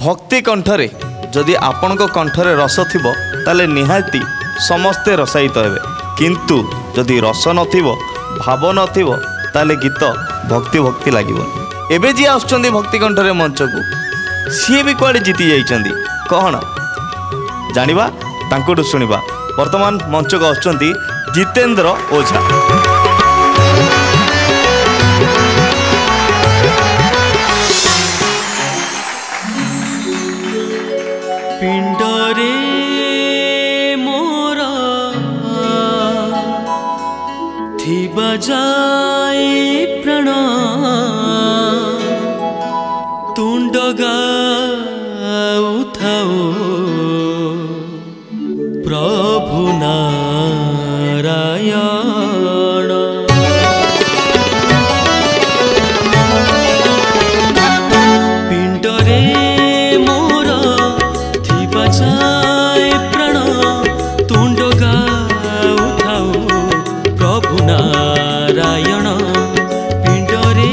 भक्ति कंठरे जदि आपण कंठरे रस थिबो ताले निहाती समस्ते रसायित हेबे, किंतु जदि रस नथिबो भाव नथिबो ताले गीत भक्ति भक्ति लागिबो। एबे जी आउछंदी भक्ति कंठरे मंच को सी भी कुआडे जीति जाइछंदी कौन जानिबा तांकोटु सुनिबा। वर्तमान मंच को आउछंदी जितेंद्र ओझा। पिंडरे मोरा थिबा जाए प्राण तुंड गाउथाओ प्रभु नारायण। पिंडरे मोरा थिबा जाए प्राण तुंड गाउथाओ प्रभु नारायण। पिंडरे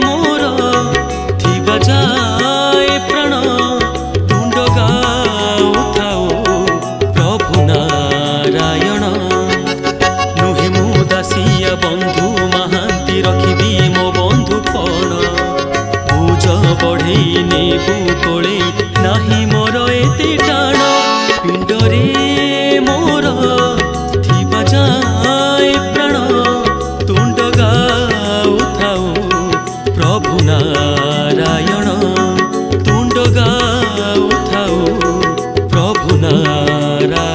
मोरा थिबा जाए प्राण तुंड गाउथाओ प्रभु नारायण। नुहे मु दासिया बंधु महांती रखिबी मो बंधु पण बुझ बढ़ई नेबु कोले नाही मोर एते टाण। पिंडरे मोर थिबा जाए प्राण तुंड गाउथाओ प्रभु नारायण। तुंड गाउथाओ प्रभु नारायण।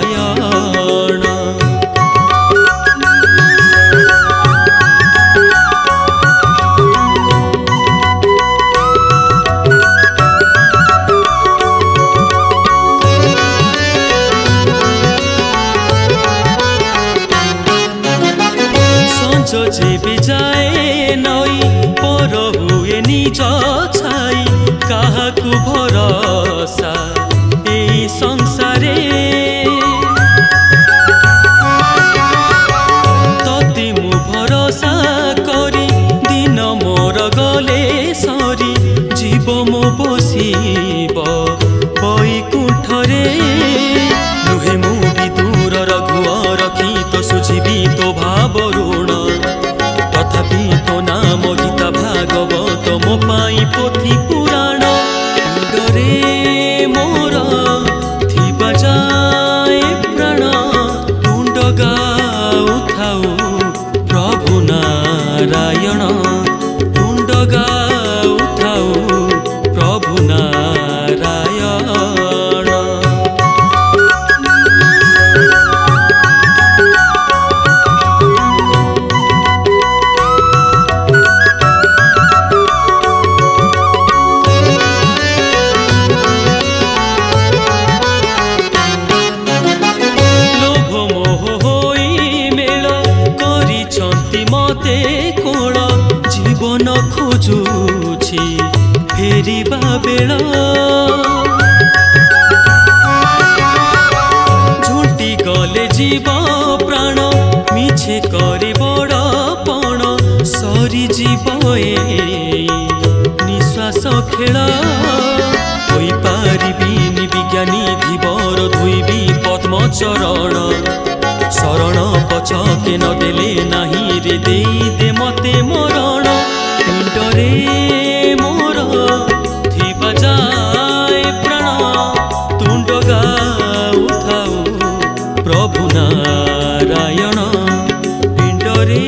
जेबे जाए नई पर हुए निज छाई काहाकु भरोसा एई संसारे। तते मु भरोसा करी दिन मोर गले सरी जीव मो बसिब बैकुंठरे। नुहे मु विदुर रघुअ रखी तो सुझिबी तो भाव ऋण तथापि तो नाम गीता भागवत मो पाई पोथी पुराण। पिंडरे मोर थिबा जाए प्राण तुंड गाउथाओ प्रभु नारायण। तुंड गाउथाओ प्रभु नारायण। जीवन खोजुछि फेरिबा बेल झुंटी गले जीव प्राण मिछे करे बड़पण सरी जीव निश्वास खेल। होई पारिबिनि विज्ञानी धीवर धोइबी पद्म चरण शरण पछके न देले नाही रे देई दे मते मरण। पिंडरे मोर थिबा जाए प्राण तुंड गाउथाओ प्रभु नारायण। पिंडरे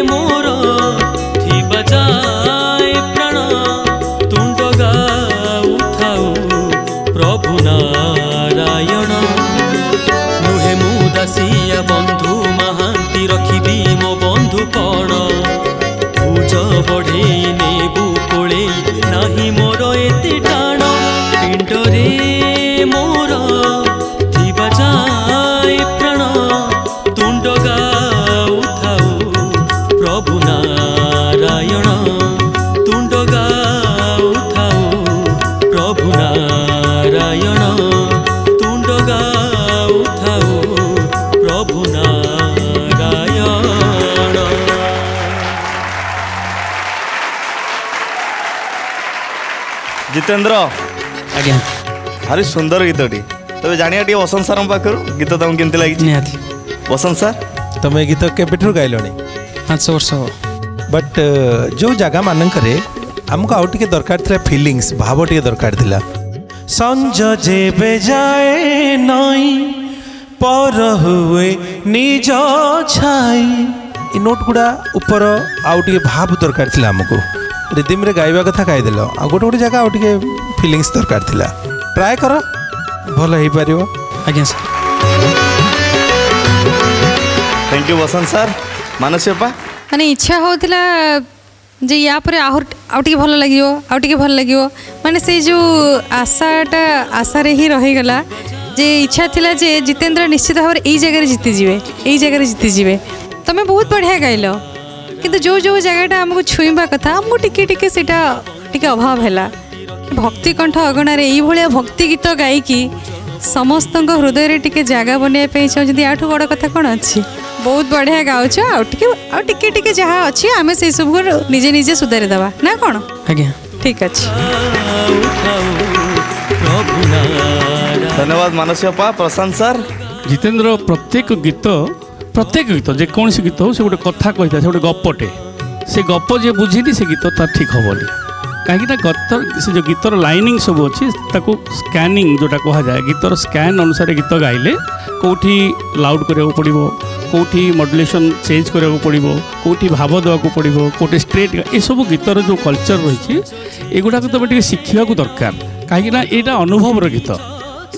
मोर थिबा जाए प्राण तुंड गाउथाओ प्रभु नारायण। नुहे मु दासिया बंधु महांती रखिबी मो बंधु पण बुझ बढ़ई नेबु कोले नाही मोर एते टाण। पिंडरे मोर थिबा जाए प्राण तुंड गाउथाओ प्रभु नारायण। तुंड गाउथाओ प्रभु नारायण। तुंड गाउथाओ प्रभु नारायण। जितेंद्र आज्ञा भारी सुंदर गीतटी तबे जानिया टी वसंत सर पाखर गीत तुमको केमती लगी निहाती वसंत सर तुम ए गीत केबेठू गाइलनी 5 वर्ष हो बट जो जगह मानकरे हमको आउ टिके दरकार थिला फीलिंग्स भाव टिके दरकार थिला संज जेबे जाए नई पर हुए निज छाई ए नोट गुड़ा ऊपर आउ टिके भाव दरकार थिला हमको रिदिम रे गाइबा कथा गाई देलो आ गोटे गोटे जगह आउ टिके फीलिंग्स दरकार थिला ट्राई करो भल हो पारिबो आज्ञा sir thank you Vasant sir मानसीयपा माने इच्छा होतिला जे या पर आउटे भल लगियो आउटे भल लगियो माने से जो आशाटा आशा रे ही रही गला जे इच्छा थिला जे जितेंद्र निश्चित भाव एई जगह जीति जीवे एई जगह जीति जीवे तमे बहुत बढ़िया गाइलो किंतु जो जो जगहटा हमको छुईबा कथा हमको टिके टिके सेटा टिके अभाव हैला भक्ति कंठ अगणा रे एई भलिया भक्ति गीत गायकी समस्त हृदय रे टिके जगह बनया पे चाहते आठू बड़ कथा कौन अच्छी बहुत बढ़िया गाउछ आउ टिके टिके जहाँ अच्छी आमे से सब निजे निजे सुधारी दवा ना कौन आज्ञा ठीक अच्छे धन्यवाद मानसीयपा प्रशांत सर जितेंद्र प्रत्येक गीत जेकोसी गीत हो से गोटे कथा कही था से गोटे गपटे से गप जे बुझीनी से गीत तार ठीक हेनी कहीं से जो गीतर लाइनिंग सब अच्छी ताको स्कैनिंग जोटा कह जाए गीतर स्कैन अनुसार गीत गाइले कौटी लाउड करा पड़ो कौटी मॉड्यूलेशन चेंज करा पड़ो कौटी भाव देवाक पड़ो कौटे स्ट्रेट ये सब गीतर जो कल्चर रही एगुड़ाक तुम टे शिखा दरकार कहीं यहाँ अनुभवर गीत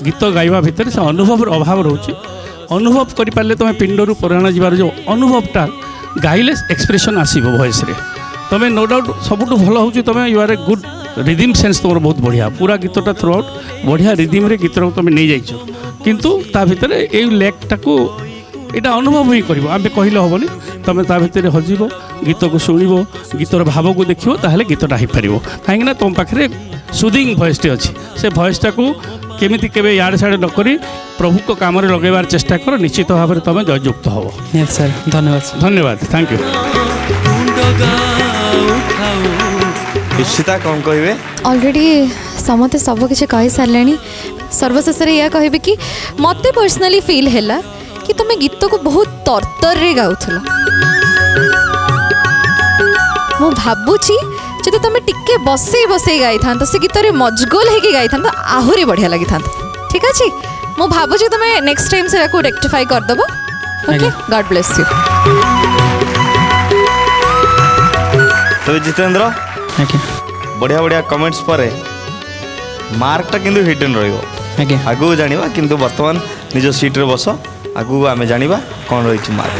गीत गाइबा भितर से अनुभव अभाव रोचे अनुभव करें तुम पिंडरू पुराण जीवार जो अनुभवटा गाइले एक्सप्रेशन आसो वॉइस रे तुम नो डाउट सबुठ भल हो तुम you are a good rhythm sense तुम बहुत बढ़िया पूरा गीतटा थ्रू आउट बढ़िया रिदिम रे गीत तुम नहीं जाइछ किंतु ता भितर ए लेगटा को यहाँ अनुभव ही कर आम कहले हेनी तुम ता भितर हजिब गीत को शुणव गीतर भाव को देखो ताहले गीतटा हो पार कहीं तुम पाखे सुदिंग भॉइसटे अच्छी से भॉइसटा को केमिति केबे याड साड़े नक प्रभु को काम लगेबार चेष्टा कर निश्चित भाव में तुम जययुक्त हम सर धन्यवाद धन्यवाद थैंक यू इशिता कौन कहे ऑलरेडी समते सब किसी कही सारे सर्वशेष या कहे कि मत पर्सनाली फील है कि तुम गीत को बहुत तरतर रे गाउथल मु भाबुची जब तुम टिके बसई बसई गाई था से गीत मजगुल होगी गाई था आहरी बढ़िया लगी था ठीक अच्छे मु भाबुची तुम नेक्स्ट टाइम से रेक्टिफाई करदेव ओके गॉड ब्लेस यू तो जितेंद्र बढ़िया बढ़िया कमेंट्स पर मार्कटा किंतु हिडन रही आगू जाना किंतु वर्तमान निज सीट रे बस आगू आम जाना कौन रही मार्क